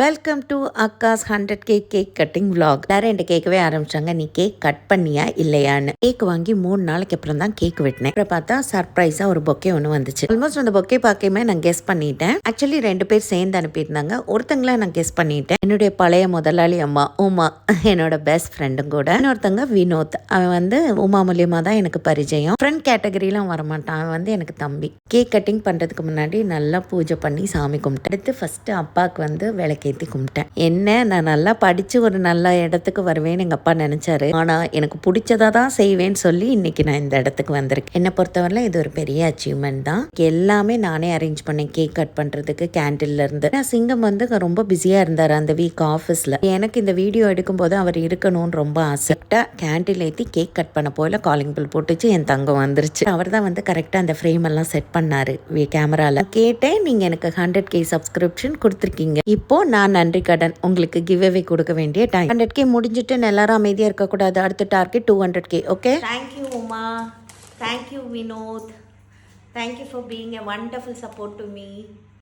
Welcome to அக்காஸ் 100K cake cutting vlog. எல்லாரும் என்கிட்ட கேட்கவே ஆரம்பிச்சாங்க, நீ கேக் கட் பண்ணியா இல்லையான்னு. கேக் வாங்கி 3 நாளைக்கு அப்புறம் தான் கேக் வெட்டினேன். அப்புறம் பார்த்தா சர்ப்ரைஸா ஒரு பொக்கே ஒன்று வந்துச்சு. ஆல்மோஸ்ட் அந்த பொக்கே பார்க்கவே நான் கெஸ் பண்ணிட்டேன். ஆக்சுவலி 2 பேர் சேர்ந்து அனுப்பியிருந்தாங்க. ஒருத்தங்கள நான் கெஸ் பண்ணிட்டேன். என்னுடைய பழைய முதலாளி அம்மா உமா, என்னோட பெஸ்ட் ஃப்ரெண்டும் கூட. இன்னொருத்தங்க வினோத், அவன் வந்து உமா மூலியமா தான் எனக்கு பரிச்சயம். ஃப்ரெண்ட் கேட்டகரியிலாம் வரமாட்டான், அவன் வந்து எனக்கு தம்பி. கேக் கட்டிங் பண்றதுக்கு முன்னாடி நல்லா பூஜை பண்ணி சாமி கும்பிட்டேன். அடுத்து ஃபர்ஸ்ட் அப்பாவுக்கு வந்து விளக்கேற்றி கும்பிட்டேன். என்ன, நான் நல்லா படிச்சு ஒரு நல்ல இடத்துக்கு வருவேன்னு எங்க அப்பா நினைச்சாரு. ஆனா எனக்கு பிடிச்சதா தான் செய்வேன்னு சொல்லி இன்னைக்கு நான் இந்த இடத்துக்கு வந்திருக்கேன். என்னை பொறுத்தவரை இது ஒரு பெரிய அச்சீவ்மெண்ட் தான். எல்லாமே நானே அரேஞ்ச் பண்ணேன். கேக் கட் பண்றதுக்கு கேண்டில்ல இருந்து. சிங்கம் வந்து ரொம்ப பிஸியா இருந்தாரு அந்த வீக் ஆஃபீஸ்ல. எனக்கு இந்த வீடியோ எடுக்கும் போது அவர் இருக்கணும்னு ரொம்ப ஆசை. கேண்டில் ஏற்றி கேக் கட் பண்ண போல காலிங் பில் போட்டுச்சு. என் தங்கம் வந்துருச்சு. அவர் தான் வந்து கரெக்டா அந்த ஃப்ரேம் எல்லாம் செட் பண்ணாரு கேமரால. கேட்டேன், நீங்க எனக்கு 100K சப்ஸ்கிரிப்ஷன் கொடுத்துருக்கீங்க. இப்போ நான் நன்றி கடன் உங்களுக்கு கிவ் அவே கொடுக்க வேண்டிய டைம். 100K முடிஞ்சிட்டு எல்லாரும் அமைதியா இருக்கக்கூடாது. அடுத்த target 200K. Okay, thank you Uma, thank you Vinod, thank you for being a wonderful support to me.